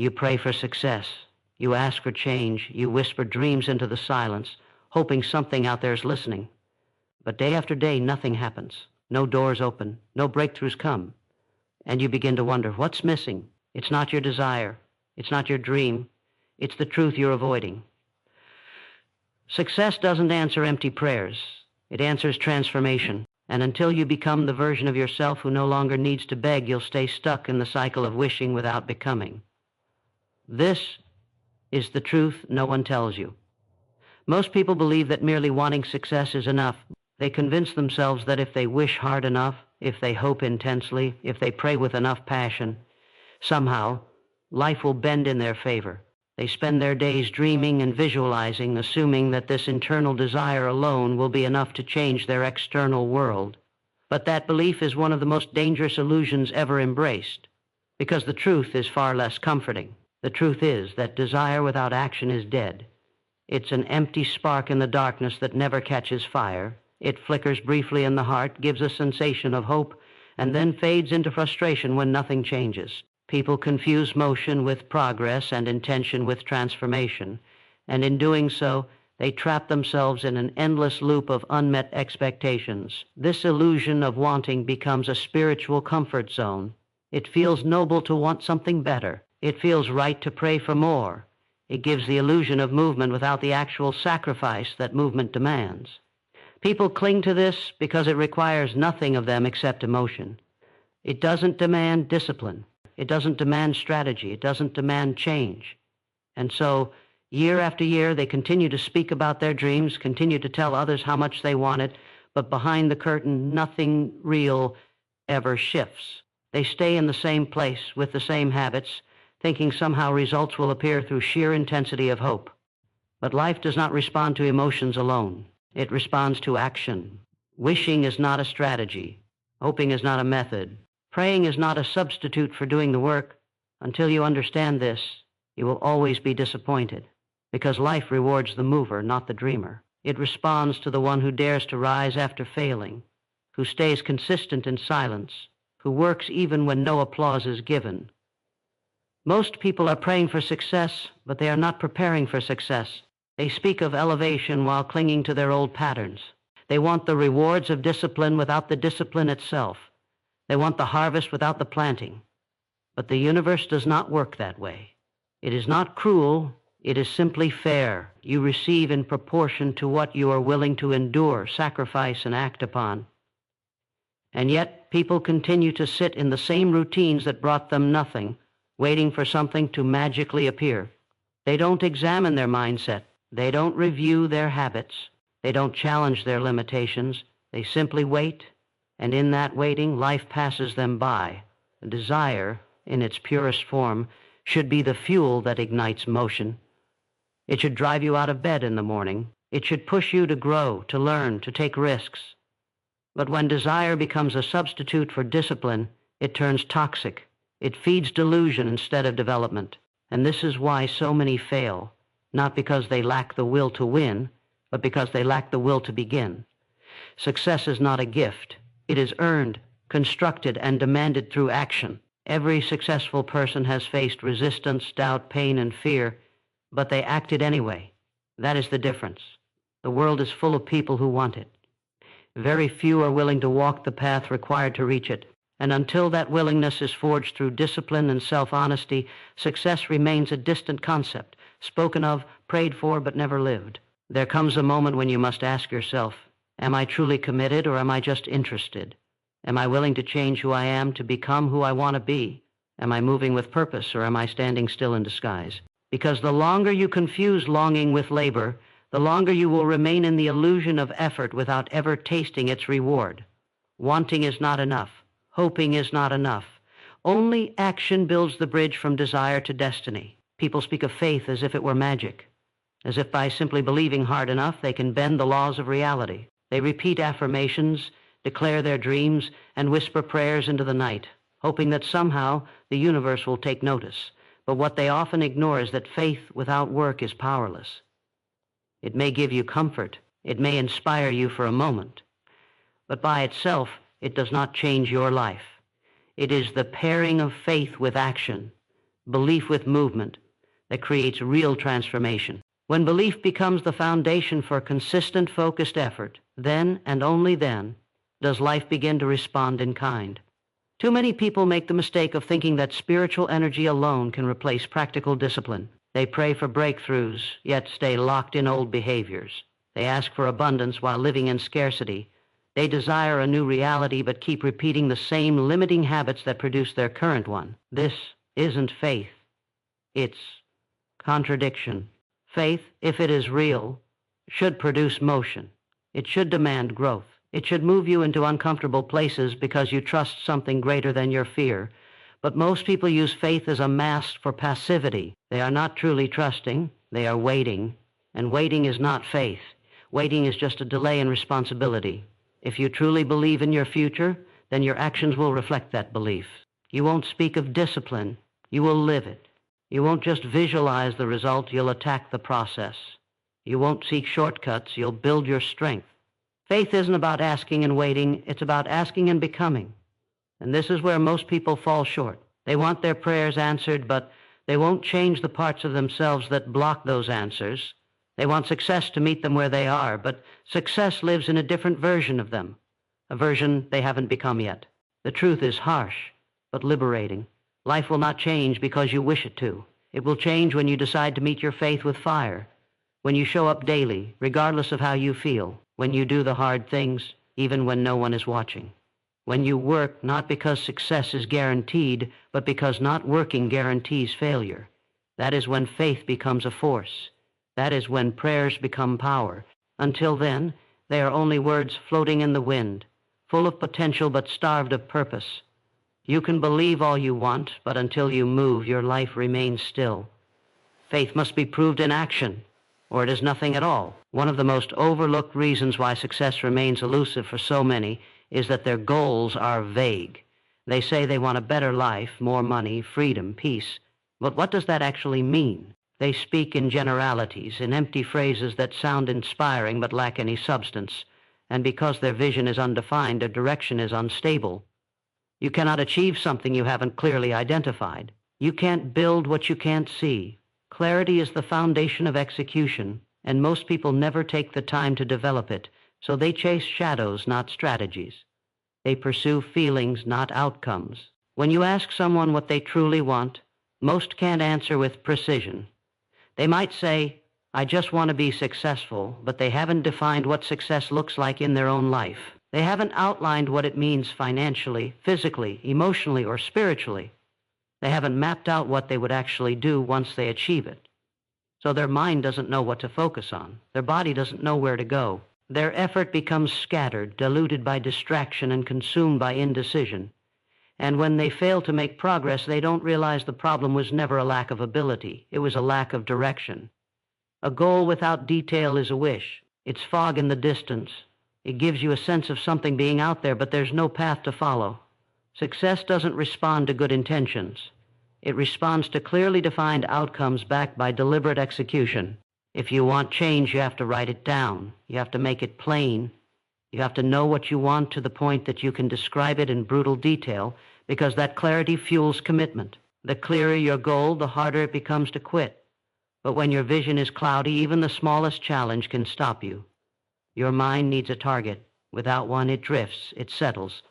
You pray for success. You ask for change. You whisper dreams into the silence, hoping something out there is listening. But day after day, nothing happens. No doors open. No breakthroughs come. And you begin to wonder, what's missing? It's not your desire. It's not your dream. It's the truth you're avoiding. Success doesn't answer empty prayers. It answers transformation. And until you become the version of yourself who no longer needs to beg, you'll stay stuck in the cycle of wishing without becoming. This is the truth no one tells you. Most people believe that merely wanting success is enough. They convince themselves that if they wish hard enough, if they hope intensely, if they pray with enough passion, somehow life will bend in their favor. They spend their days dreaming and visualizing, assuming that this internal desire alone will be enough to change their external world. But that belief is one of the most dangerous illusions ever embraced, because the truth is far less comforting. The truth is that desire without action is dead. It's an empty spark in the darkness that never catches fire. It flickers briefly in the heart, gives a sensation of hope, and then fades into frustration when nothing changes. People confuse motion with progress and intention with transformation, and in doing so, they trap themselves in an endless loop of unmet expectations. This illusion of wanting becomes a spiritual comfort zone. It feels noble to want something better. It feels right to pray for more. It gives the illusion of movement without the actual sacrifice that movement demands. People cling to this because it requires nothing of them except emotion. It doesn't demand discipline. It doesn't demand strategy. It doesn't demand change. And so, year after year, they continue to speak about their dreams, continue to tell others how much they want it, but behind the curtain, nothing real ever shifts. They stay in the same place with the same habits, thinking somehow results will appear through sheer intensity of hope. But life does not respond to emotions alone. It responds to action. Wishing is not a strategy. Hoping is not a method. Praying is not a substitute for doing the work. Until you understand this, you will always be disappointed, because life rewards the mover, not the dreamer. It responds to the one who dares to rise after failing, who stays consistent in silence, who works even when no applause is given. Most people are praying for success, but they are not preparing for success. They speak of elevation while clinging to their old patterns. They want the rewards of discipline without the discipline itself. They want the harvest without the planting. But the universe does not work that way. It is not cruel. It is simply fair. You receive in proportion to what you are willing to endure, sacrifice, and act upon. And yet, people continue to sit in the same routines that brought them nothing, waiting for something to magically appear. They don't examine their mindset. They don't review their habits. They don't challenge their limitations. They simply wait, and in that waiting, life passes them by. Desire, in its purest form, should be the fuel that ignites motion. It should drive you out of bed in the morning. It should push you to grow, to learn, to take risks. But when desire becomes a substitute for discipline, it turns toxic. It feeds delusion instead of development. And this is why so many fail, not because they lack the will to win, but because they lack the will to begin. Success is not a gift. It is earned, constructed, and demanded through action. Every successful person has faced resistance, doubt, pain, and fear, but they acted anyway. That is the difference. The world is full of people who want it. Very few are willing to walk the path required to reach it. And until that willingness is forged through discipline and self-honesty, success remains a distant concept, spoken of, prayed for, but never lived. There comes a moment when you must ask yourself, am I truly committed, or am I just interested? Am I willing to change who I am to become who I want to be? Am I moving with purpose, or am I standing still in disguise? Because the longer you confuse longing with labor, the longer you will remain in the illusion of effort without ever tasting its reward. Wanting is not enough. Hoping is not enough. Only action builds the bridge from desire to destiny. People speak of faith as if it were magic, as if by simply believing hard enough they can bend the laws of reality. They repeat affirmations, declare their dreams, and whisper prayers into the night, hoping that somehow the universe will take notice. But what they often ignore is that faith without work is powerless. It may give you comfort. It may inspire you for a moment. But by itself, it does not change your life. It is the pairing of faith with action, belief with movement, that creates real transformation. When belief becomes the foundation for consistent, focused effort, then and only then does life begin to respond in kind. Too many people make the mistake of thinking that spiritual energy alone can replace practical discipline. They pray for breakthroughs, yet stay locked in old behaviors. They ask for abundance while living in scarcity. They desire a new reality but keep repeating the same limiting habits that produce their current one. This isn't faith. It's contradiction. Faith, if it is real, should produce motion. It should demand growth. It should move you into uncomfortable places because you trust something greater than your fear. But most people use faith as a mask for passivity. They are not truly trusting. They are waiting. And waiting is not faith. Waiting is just a delay in responsibility. If you truly believe in your future, then your actions will reflect that belief. You won't speak of discipline. You will live it. You won't just visualize the result. You'll attack the process. You won't seek shortcuts. You'll build your strength. Faith isn't about asking and waiting. It's about asking and becoming. And this is where most people fall short. They want their prayers answered, but they won't change the parts of themselves that block those answers. They want success to meet them where they are, but success lives in a different version of them, a version they haven't become yet. The truth is harsh, but liberating. Life will not change because you wish it to. It will change when you decide to meet your faith with fire, when you show up daily, regardless of how you feel, when you do the hard things, even when no one is watching, when you work not because success is guaranteed, but because not working guarantees failure. That is when faith becomes a force. That is when prayers become power. Until then, they are only words floating in the wind, full of potential but starved of purpose. You can believe all you want, but until you move, your life remains still. Faith must be proved in action, or it is nothing at all. One of the most overlooked reasons why success remains elusive for so many is that their goals are vague. They say they want a better life, more money, freedom, peace. But what does that actually mean? They speak in generalities, in empty phrases that sound inspiring but lack any substance. And because their vision is undefined, their direction is unstable. You cannot achieve something you haven't clearly identified. You can't build what you can't see. Clarity is the foundation of execution, and most people never take the time to develop it, so they chase shadows, not strategies. They pursue feelings, not outcomes. When you ask someone what they truly want, most can't answer with precision. They might say, "I just want to be successful," but they haven't defined what success looks like in their own life. They haven't outlined what it means financially, physically, emotionally, or spiritually. They haven't mapped out what they would actually do once they achieve it. So their mind doesn't know what to focus on. Their body doesn't know where to go. Their effort becomes scattered, diluted by distraction, and consumed by indecision. And when they fail to make progress, they don't realize the problem was never a lack of ability. It was a lack of direction. A goal without detail is a wish. It's fog in the distance. It gives you a sense of something being out there, but there's no path to follow. Success doesn't respond to good intentions. It responds to clearly defined outcomes backed by deliberate execution. If you want change, you have to write it down. You have to make it plain. You have to know what you want to the point that you can describe it in brutal detail, because that clarity fuels commitment. The clearer your goal, the harder it becomes to quit. But when your vision is cloudy, even the smallest challenge can stop you. Your mind needs a target. Without one, it drifts, it settles.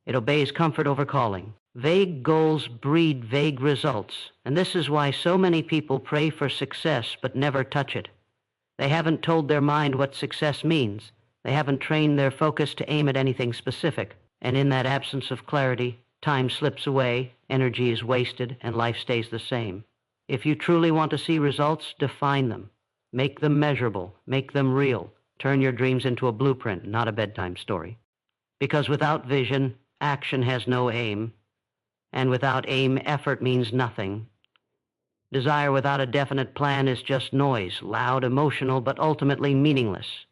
It obeys comfort over calling. Vague goals breed vague results, and this is why so many people pray for success but never touch it. They haven't told their mind what success means. They haven't trained their focus to aim at anything specific. And in that absence of clarity, time slips away, energy is wasted, and life stays the same. If you truly want to see results, define them. Make them measurable. Make them real. Turn your dreams into a blueprint, not a bedtime story. Because without vision, action has no aim. And without aim, effort means nothing. Desire without a definite plan is just noise, loud, emotional, but ultimately meaningless.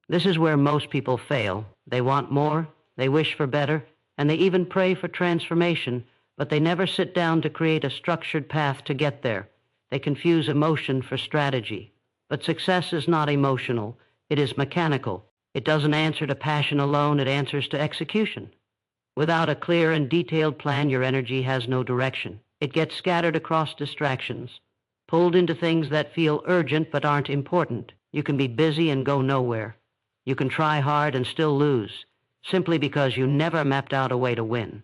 This is where most people fail. They want more, they wish for better, and they even pray for transformation, but they never sit down to create a structured path to get there. They confuse emotion for strategy. But success is not emotional. It is mechanical. It doesn't answer to passion alone, it answers to execution. Without a clear and detailed plan, your energy has no direction. It gets scattered across distractions, pulled into things that feel urgent but aren't important. You can be busy and go nowhere. You can try hard and still lose, simply because you never mapped out a way to win.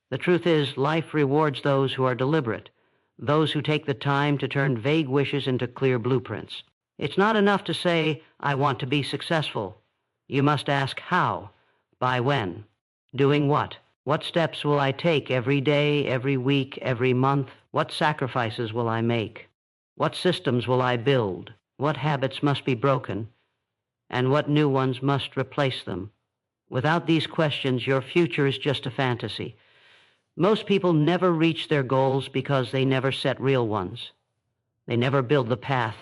The truth is, life rewards those who are deliberate, those who take the time to turn vague wishes into clear blueprints. It's not enough to say, I want to be successful. You must ask how, by when, doing what. What steps will I take every day, every week, every month? What sacrifices will I make? What systems will I build? What habits must be broken? And what new ones must replace them? Without these questions, your future is just a fantasy. Most people never reach their goals because they never set real ones. They never build the path.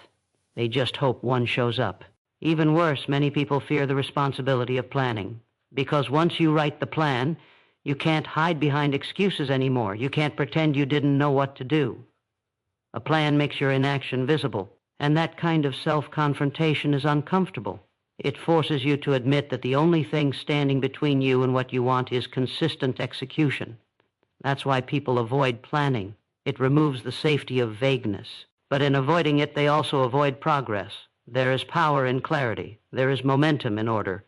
They just hope one shows up. Even worse, many people fear the responsibility of planning, because once you write the plan, you can't hide behind excuses anymore. You can't pretend you didn't know what to do. A plan makes your inaction visible, and that kind of self-confrontation is uncomfortable. It forces you to admit that the only thing standing between you and what you want is consistent execution. That's why people avoid planning. It removes the safety of vagueness. But in avoiding it, they also avoid progress. There is power in clarity. There is momentum in order.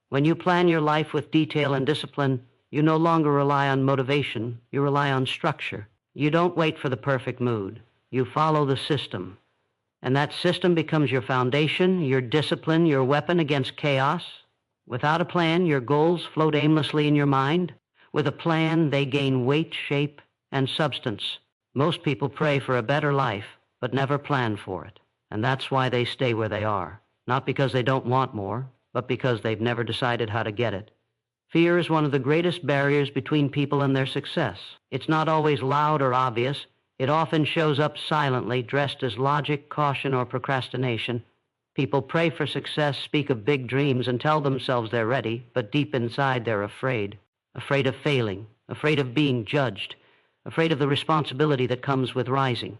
When you plan your life with detail and discipline, you no longer rely on motivation. You rely on structure. You don't wait for the perfect mood. You follow the system. And that system becomes your foundation, your discipline, your weapon against chaos. Without a plan, your goals float aimlessly in your mind. With a plan, they gain weight, shape, and substance. Most people pray for a better life, but never plan for it. And that's why they stay where they are. Not because they don't want more, but because they've never decided how to get it. Fear is one of the greatest barriers between people and their success. It's not always loud or obvious. It often shows up silently, dressed as logic, caution, or procrastination. People pray for success, speak of big dreams, and tell themselves they're ready, but deep inside they're afraid. Afraid of failing, afraid of being judged, afraid of the responsibility that comes with rising.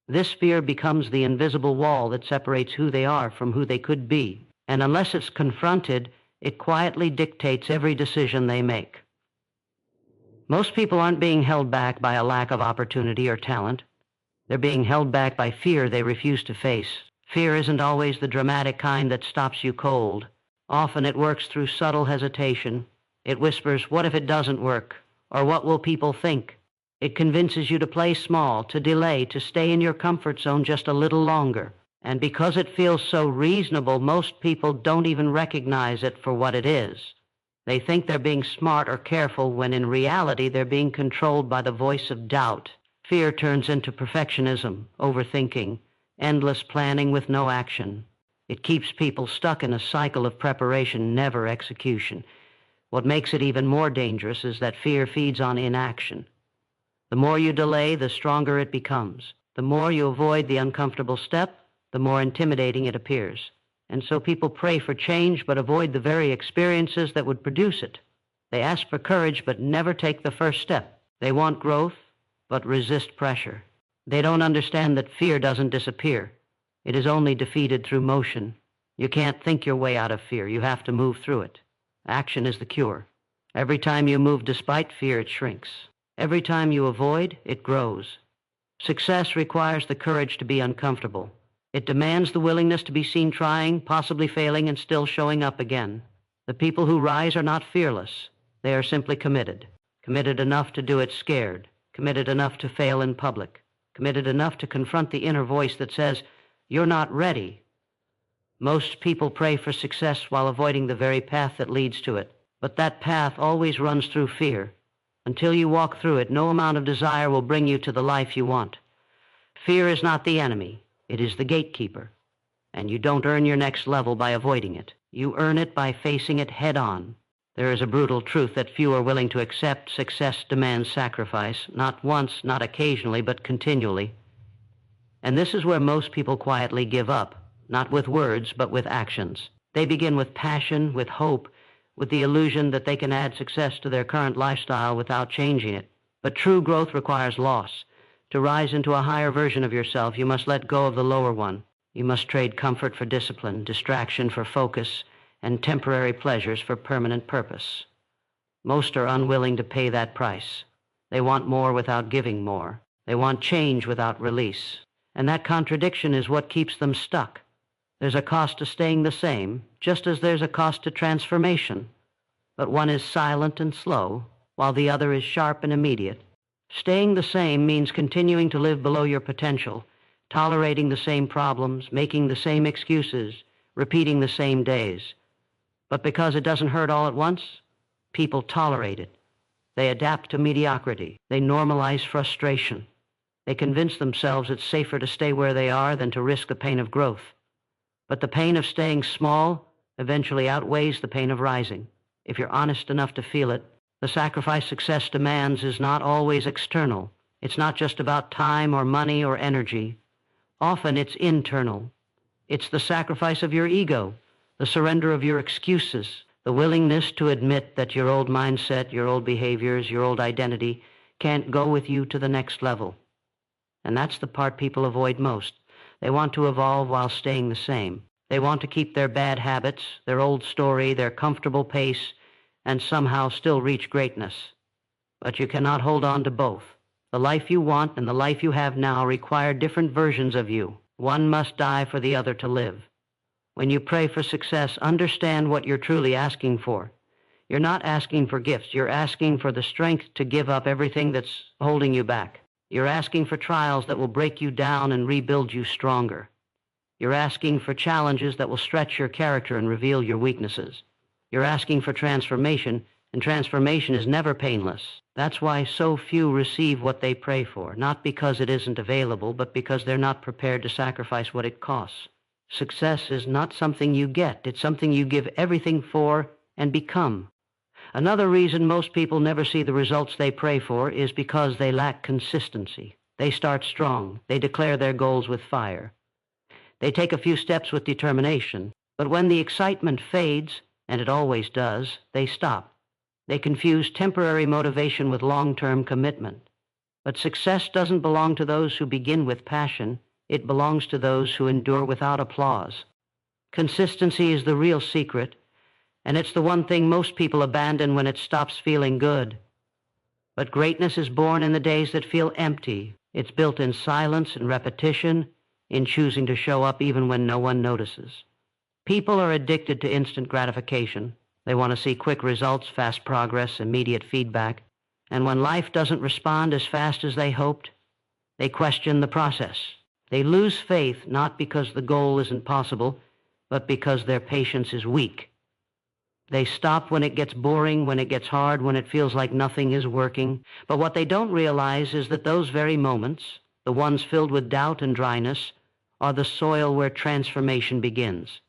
This fear becomes the invisible wall that separates who they are from who they could be, and unless it's confronted, it quietly dictates every decision they make. Most people aren't being held back by a lack of opportunity or talent. They're being held back by fear they refuse to face. Fear isn't always the dramatic kind that stops you cold. Often it works through subtle hesitation. It whispers, what if it doesn't work? Or what will people think? It convinces you to play small, to delay, to stay in your comfort zone just a little longer. And because it feels so reasonable, most people don't even recognize it for what it is. They think they're being smart or careful when in reality they're being controlled by the voice of doubt. Fear turns into perfectionism, overthinking, endless planning with no action. It keeps people stuck in a cycle of preparation, never execution. What makes it even more dangerous is that fear feeds on inaction. The more you delay, the stronger it becomes. The more you avoid the uncomfortable step, the more intimidating it appears. And so people pray for change but avoid the very experiences that would produce it. They ask for courage but never take the first step. They want growth but resist pressure. They don't understand that fear doesn't disappear. It is only defeated through motion. You can't think your way out of fear. You have to move through it. Action is the cure. Every time you move despite fear, it shrinks. Every time you avoid, it grows. Success requires the courage to be uncomfortable. It demands the willingness to be seen trying, possibly failing, and still showing up again. The people who rise are not fearless. They are simply committed. Committed enough to do it scared. Committed enough to fail in public. Committed enough to confront the inner voice that says, "You're not ready." Most people pray for success while avoiding the very path that leads to it. But that path always runs through fear. Until you walk through it, no amount of desire will bring you to the life you want. Fear is not the enemy. It is the gatekeeper. And you don't earn your next level by avoiding it. You earn it by facing it head on. There is a brutal truth that few are willing to accept. Success demands sacrifice, not once, not occasionally, but continually. And this is where most people quietly give up, not with words, but with actions. They begin with passion, with hope, with the illusion that they can add success to their current lifestyle without changing it. But true growth requires loss. To rise into a higher version of yourself, you must let go of the lower one. You must trade comfort for discipline, distraction for focus, and temporary pleasures for permanent purpose. Most are unwilling to pay that price. They want more without giving more. They want change without release. And that contradiction is what keeps them stuck. There's a cost to staying the same, just as there's a cost to transformation. But one is silent and slow, while the other is sharp and immediate. Staying the same means continuing to live below your potential, tolerating the same problems, making the same excuses, repeating the same days. But because it doesn't hurt all at once, people tolerate it. They adapt to mediocrity. They normalize frustration. They convince themselves it's safer to stay where they are than to risk the pain of growth. But the pain of staying small eventually outweighs the pain of rising. If you're honest enough to feel it, the sacrifice success demands is not always external. It's not just about time or money or energy. Often it's internal. It's the sacrifice of your ego, the surrender of your excuses, the willingness to admit that your old mindset, your old behaviors, your old identity can't go with you to the next level. And that's the part people avoid most. They want to evolve while staying the same. They want to keep their bad habits, their old story, their comfortable pace, and somehow still reach greatness. But you cannot hold on to both. The life you want and the life you have now require different versions of you. One must die for the other to live. When you pray for success, understand what you're truly asking for. You're not asking for gifts. You're asking for the strength to give up everything that's holding you back. You're asking for trials that will break you down and rebuild you stronger. You're asking for challenges that will stretch your character and reveal your weaknesses. You're asking for transformation, and transformation is never painless. That's why so few receive what they pray for, not because it isn't available, but because they're not prepared to sacrifice what it costs. Success is not something you get. It's something you give everything for and become. Another reason most people never see the results they pray for is because they lack consistency. They start strong. They declare their goals with fire. They take a few steps with determination. But when the excitement fades, and it always does, they stop. They confuse temporary motivation with long-term commitment. But success doesn't belong to those who begin with passion. It belongs to those who endure without applause. Consistency is the real secret, and it's the one thing most people abandon when it stops feeling good. But greatness is born in the days that feel empty. It's built in silence and repetition, in choosing to show up even when no one notices. People are addicted to instant gratification. They want to see quick results, fast progress, immediate feedback. And when life doesn't respond as fast as they hoped, they question the process. They lose faith not because the goal isn't possible, but because their patience is weak. They stop when it gets boring, when it gets hard, when it feels like nothing is working. But what they don't realize is that those very moments, the ones filled with doubt and dryness, are the soil where transformation begins.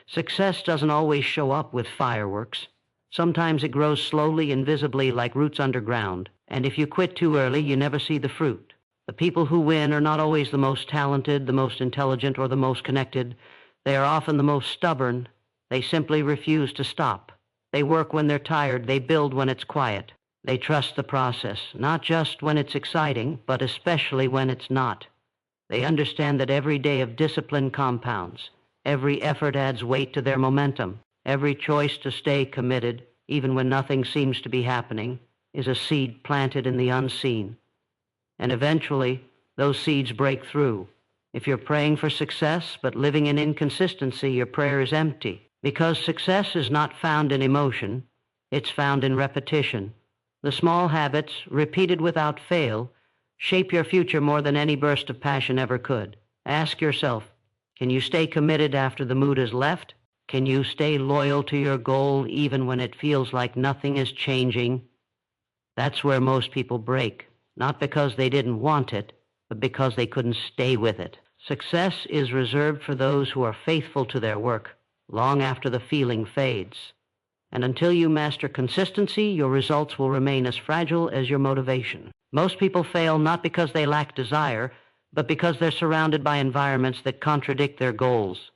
Success doesn't always show up with fireworks. Sometimes it grows slowly, invisibly, like roots underground. And if you quit too early, you never see the fruit. The people who win are not always the most talented, the most intelligent, or the most connected. They are often the most stubborn. They simply refuse to stop. They work when they're tired. They build when it's quiet. They trust the process, not just when it's exciting, but especially when it's not. They understand that every day of discipline compounds. Every effort adds weight to their momentum. Every choice to stay committed, even when nothing seems to be happening, is a seed planted in the unseen. And eventually, those seeds break through. If you're praying for success but living in inconsistency, your prayer is empty. Because success is not found in emotion, it's found in repetition. The small habits, repeated without fail, shape your future more than any burst of passion ever could. Ask yourself, can you stay committed after the mood has left? Can you stay loyal to your goal even when it feels like nothing is changing? That's where most people break, not because they didn't want it, but because they couldn't stay with it. Success is reserved for those who are faithful to their work, long after the feeling fades. And until you master consistency, your results will remain as fragile as your motivation. Most people fail not because they lack desire, but because they're surrounded by environments that contradict their goals.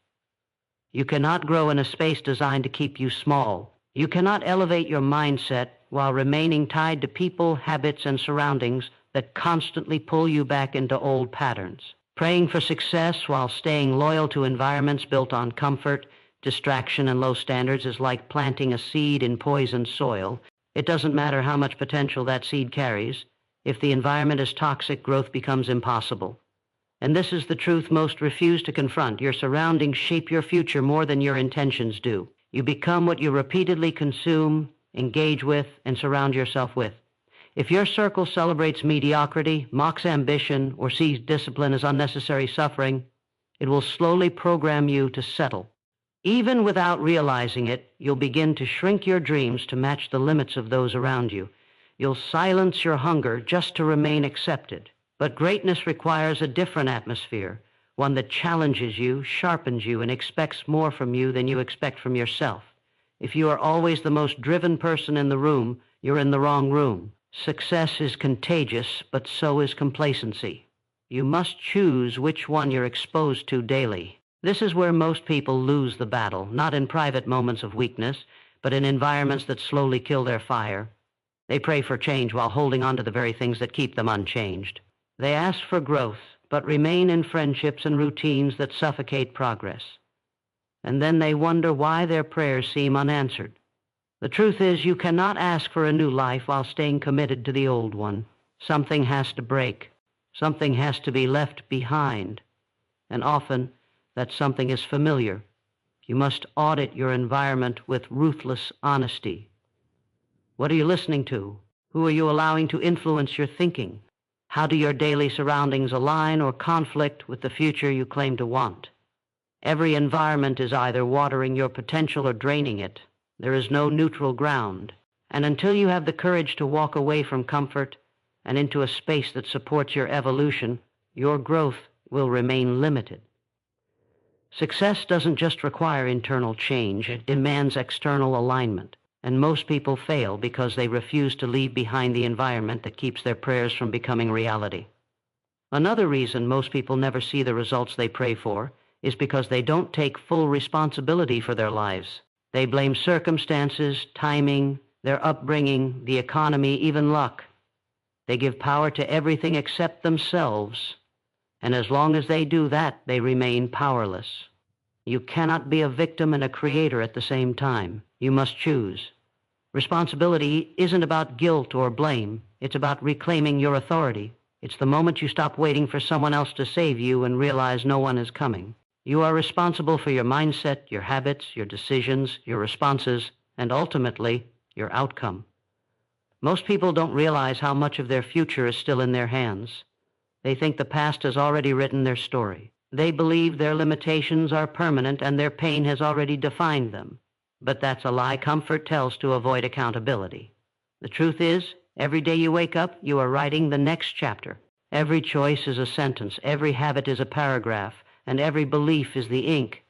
You cannot grow in a space designed to keep you small. You cannot elevate your mindset while remaining tied to people, habits, and surroundings that constantly pull you back into old patterns. Praying for success while staying loyal to environments built on comfort, distraction, and low standards is like planting a seed in poisoned soil. It doesn't matter how much potential that seed carries. If the environment is toxic, growth becomes impossible. And this is the truth most refuse to confront. Your surroundings shape your future more than your intentions do. You become what you repeatedly consume, engage with, and surround yourself with. If your circle celebrates mediocrity, mocks ambition, or sees discipline as unnecessary suffering, it will slowly program you to settle. Even without realizing it, you'll begin to shrink your dreams to match the limits of those around you. You'll silence your hunger just to remain accepted. But greatness requires a different atmosphere, one that challenges you, sharpens you, and expects more from you than you expect from yourself. If you are always the most driven person in the room, you're in the wrong room. Success is contagious, but so is complacency. You must choose which one you're exposed to daily. This is where most people lose the battle, not in private moments of weakness, but in environments that slowly kill their fire. They pray for change while holding on to the very things that keep them unchanged. They ask for growth, but remain in friendships and routines that suffocate progress. And then they wonder why their prayers seem unanswered. The truth is, you cannot ask for a new life while staying committed to the old one. Something has to break. Something has to be left behind. And often, that something is familiar. You must audit your environment with ruthless honesty. What are you listening to? Who are you allowing to influence your thinking? How do your daily surroundings align or conflict with the future you claim to want? Every environment is either watering your potential or draining it. There is no neutral ground. And until you have the courage to walk away from comfort and into a space that supports your evolution, your growth will remain limited. Success doesn't just require internal change, it demands external alignment. And most people fail because they refuse to leave behind the environment that keeps their prayers from becoming reality. Another reason most people never see the results they pray for is because they don't take full responsibility for their lives. They blame circumstances, timing, their upbringing, the economy, even luck. They give power to everything except themselves. And as long as they do that, they remain powerless. You cannot be a victim and a creator at the same time. You must choose. Responsibility isn't about guilt or blame. It's about reclaiming your authority. It's the moment you stop waiting for someone else to save you and realize no one is coming. You are responsible for your mindset, your habits, your decisions, your responses, and ultimately, your outcome. Most people don't realize how much of their future is still in their hands. They think the past has already written their story. They believe their limitations are permanent and their pain has already defined them. But that's a lie comfort tells to avoid accountability. The truth is, every day you wake up, you are writing the next chapter. Every choice is a sentence, every habit is a paragraph, and every belief is the ink.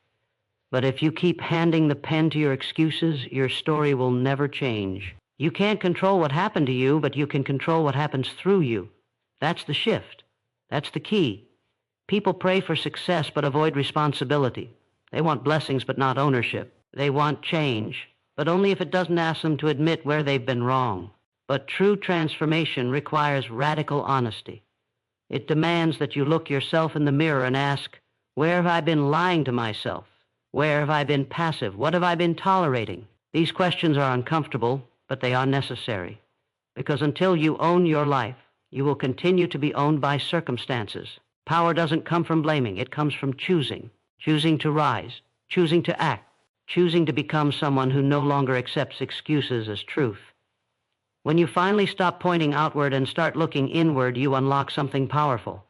But if you keep handing the pen to your excuses, your story will never change. You can't control what happened to you, but you can control what happens through you. That's the shift. That's the key. People pray for success but avoid responsibility. They want blessings but not ownership. They want change, but only if it doesn't ask them to admit where they've been wrong. But true transformation requires radical honesty. It demands that you look yourself in the mirror and ask, where have I been lying to myself? Where have I been passive? What have I been tolerating? These questions are uncomfortable, but they are necessary. Because until you own your life, you will continue to be owned by circumstances. Power doesn't come from blaming. It comes from choosing. Choosing to rise. Choosing to act. Choosing to become someone who no longer accepts excuses as truth. When you finally stop pointing outward and start looking inward, you unlock something powerful.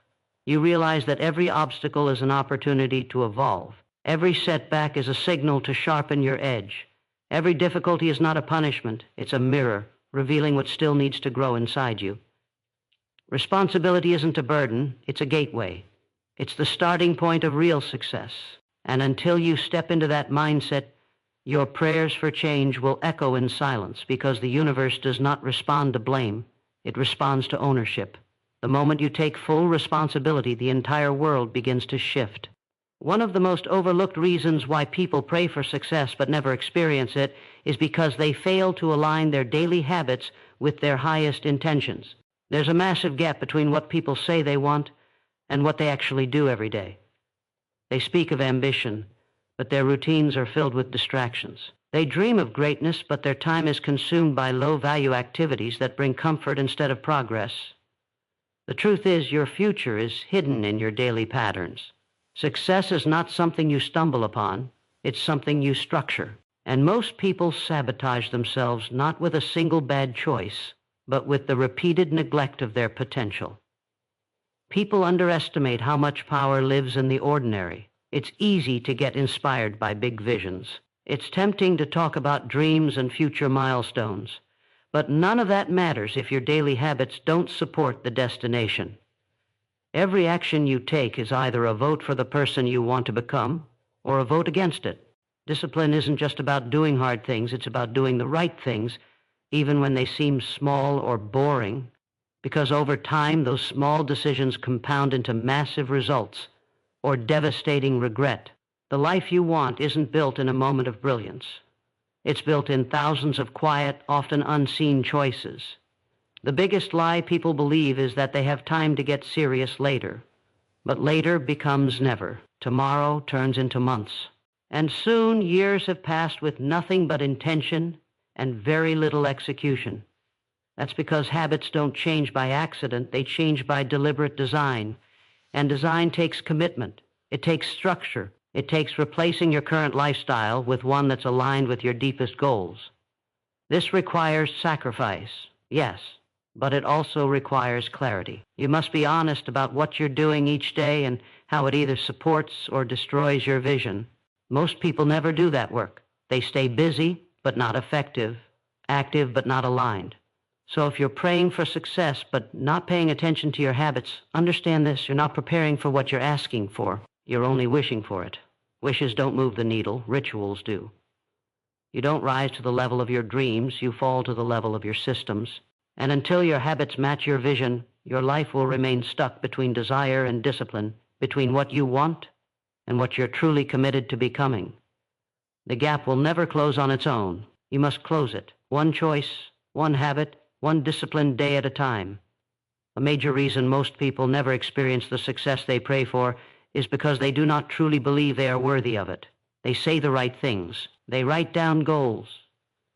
You realize that every obstacle is an opportunity to evolve. Every setback is a signal to sharpen your edge. Every difficulty is not a punishment. It's a mirror, revealing what still needs to grow inside you. Responsibility isn't a burden. It's a gateway. It's the starting point of real success. And until you step into that mindset, your prayers for change will echo in silence because the universe does not respond to blame. It responds to ownership. The moment you take full responsibility, the entire world begins to shift. One of the most overlooked reasons why people pray for success but never experience it is because they fail to align their daily habits with their highest intentions. There's a massive gap between what people say they want and what they actually do every day. They speak of ambition, but their routines are filled with distractions. They dream of greatness, but their time is consumed by low-value activities that bring comfort instead of progress. The truth is, your future is hidden in your daily patterns. Success is not something you stumble upon, it's something you structure. And most people sabotage themselves not with a single bad choice, but with the repeated neglect of their potential. People underestimate how much power lives in the ordinary. It's easy to get inspired by big visions. It's tempting to talk about dreams and future milestones. But none of that matters if your daily habits don't support the destination. Every action you take is either a vote for the person you want to become or a vote against it. Discipline isn't just about doing hard things, it's about doing the right things, even when they seem small or boring, because over time those small decisions compound into massive results or devastating regret. The life you want isn't built in a moment of brilliance. It's built in thousands of quiet, often unseen choices. The biggest lie people believe is that they have time to get serious later. But later becomes never. Tomorrow turns into months. And soon years have passed with nothing but intention and very little execution. That's because habits don't change by accident, they change by deliberate design. And design takes commitment. It takes structure. It takes replacing your current lifestyle with one that's aligned with your deepest goals. This requires sacrifice, yes, but it also requires clarity. You must be honest about what you're doing each day and how it either supports or destroys your vision. Most people never do that work. They stay busy, but not effective, active, but not aligned. So if you're praying for success, but not paying attention to your habits, understand this, you're not preparing for what you're asking for. You're only wishing for it. Wishes don't move the needle, rituals do. You don't rise to the level of your dreams, you fall to the level of your systems. And until your habits match your vision, your life will remain stuck between desire and discipline, between what you want and what you're truly committed to becoming. The gap will never close on its own. You must close it. One choice, one habit, one disciplined day at a time. A major reason most people never experience the success they pray for is because they do not truly believe they are worthy of it. They say the right things. They write down goals.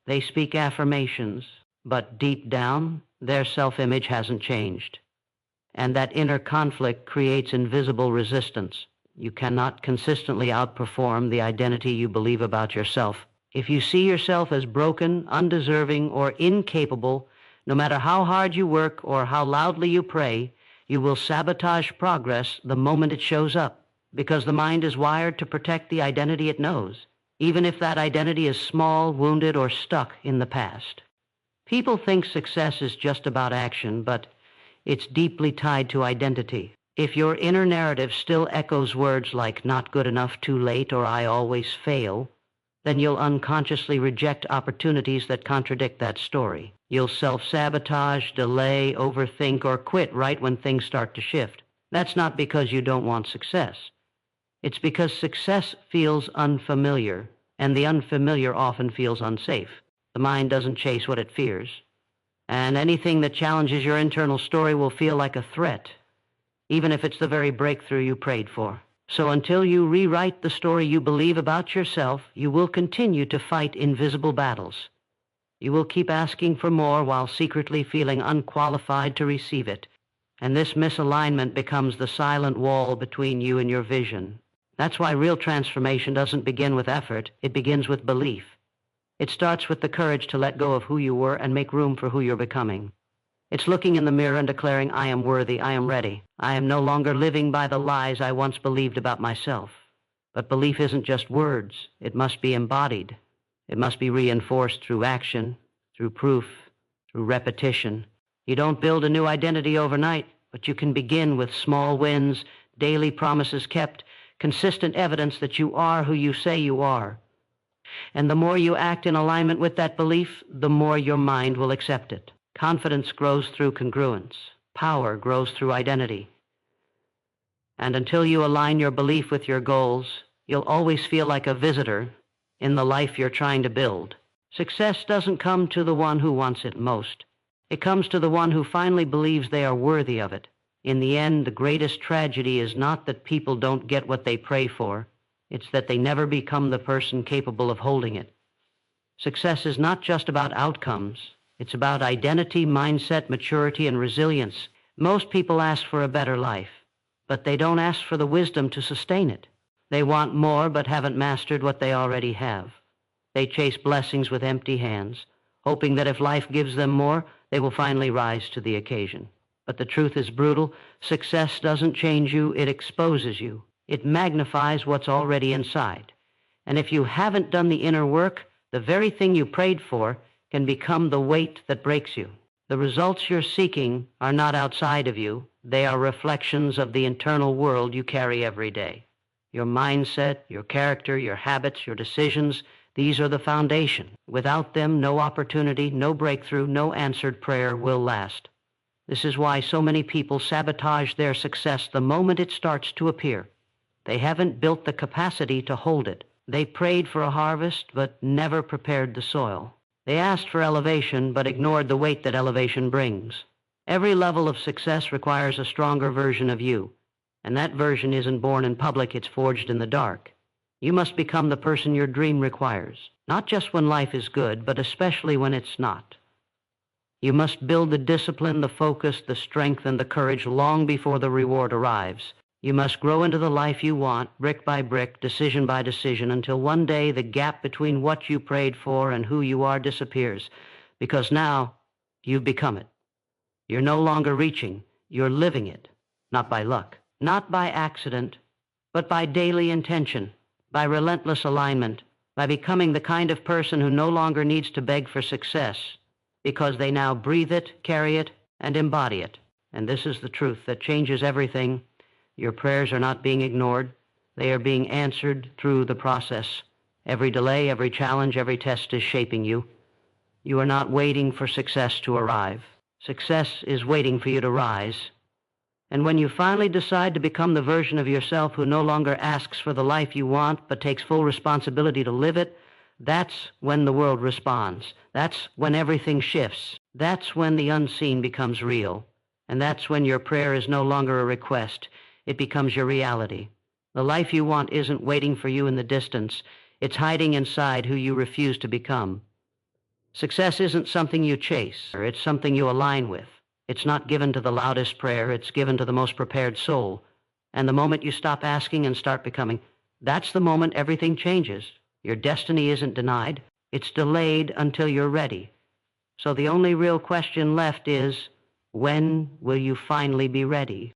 They speak affirmations. But deep down, their self-image hasn't changed. And that inner conflict creates invisible resistance. You cannot consistently outperform the identity you believe about yourself. If you see yourself as broken, undeserving, or incapable, no matter how hard you work or how loudly you pray, you will sabotage progress the moment it shows up, because the mind is wired to protect the identity it knows, even if that identity is small, wounded, or stuck in the past. People think success is just about action, but it's deeply tied to identity. If your inner narrative still echoes words like not good enough, too late, or I always fail, then you'll unconsciously reject opportunities that contradict that story. You'll self-sabotage, delay, overthink, or quit right when things start to shift. That's not because you don't want success. It's because success feels unfamiliar, and the unfamiliar often feels unsafe. The mind doesn't chase what it fears. And anything that challenges your internal story will feel like a threat, even if it's the very breakthrough you prayed for. So until you rewrite the story you believe about yourself, you will continue to fight invisible battles. You will keep asking for more while secretly feeling unqualified to receive it. And this misalignment becomes the silent wall between you and your vision. That's why real transformation doesn't begin with effort, it begins with belief. It starts with the courage to let go of who you were and make room for who you're becoming. It's looking in the mirror and declaring, I am worthy, I am ready. I am no longer living by the lies I once believed about myself. But belief isn't just words, it must be embodied. It must be reinforced through action, through proof, through repetition. You don't build a new identity overnight, but you can begin with small wins, daily promises kept, consistent evidence that you are who you say you are. And the more you act in alignment with that belief, the more your mind will accept it. Confidence grows through congruence. Power grows through identity. And until you align your belief with your goals, you'll always feel like a visitor in the life you're trying to build. Success doesn't come to the one who wants it most. It comes to the one who finally believes they are worthy of it. In the end, the greatest tragedy is not that people don't get what they pray for. It's that they never become the person capable of holding it. Success is not just about outcomes. It's about identity, mindset, maturity, and resilience. Most people ask for a better life, but they don't ask for the wisdom to sustain it. They want more but haven't mastered what they already have. They chase blessings with empty hands, hoping that if life gives them more, they will finally rise to the occasion. But the truth is brutal. Success doesn't change you, it exposes you. It magnifies what's already inside. And if you haven't done the inner work, the very thing you prayed for can become the weight that breaks you. The results you're seeking are not outside of you. They are reflections of the internal world you carry every day. Your mindset, your character, your habits, your decisions, these are the foundation. Without them, no opportunity, no breakthrough, no answered prayer will last. This is why so many people sabotage their success the moment it starts to appear. They haven't built the capacity to hold it. They prayed for a harvest, but never prepared the soil. They asked for elevation, but ignored the weight that elevation brings. Every level of success requires a stronger version of you, and that version isn't born in public, it's forged in the dark. You must become the person your dream requires, not just when life is good, but especially when it's not. You must build the discipline, the focus, the strength, and the courage long before the reward arrives. You must grow into the life you want, brick by brick, decision by decision, until one day the gap between what you prayed for and who you are disappears, because now you've become it. You're no longer reaching, you're living it, not by luck, not by accident, but by daily intention, by relentless alignment, by becoming the kind of person who no longer needs to beg for success, because they now breathe it, carry it, and embody it. And this is the truth that changes everything. Your prayers are not being ignored. They are being answered through the process. Every delay, every challenge, every test is shaping you. You are not waiting for success to arrive. Success is waiting for you to rise. And when you finally decide to become the version of yourself who no longer asks for the life you want, but takes full responsibility to live it, that's when the world responds. That's when everything shifts. That's when the unseen becomes real. And that's when your prayer is no longer a request. It becomes your reality. The life you want isn't waiting for you in the distance. It's hiding inside who you refuse to become. Success isn't something you chase, or it's something you align with. It's not given to the loudest prayer. It's given to the most prepared soul. And the moment you stop asking and start becoming, that's the moment everything changes. Your destiny isn't denied. It's delayed until you're ready. So the only real question left is, when will you finally be ready?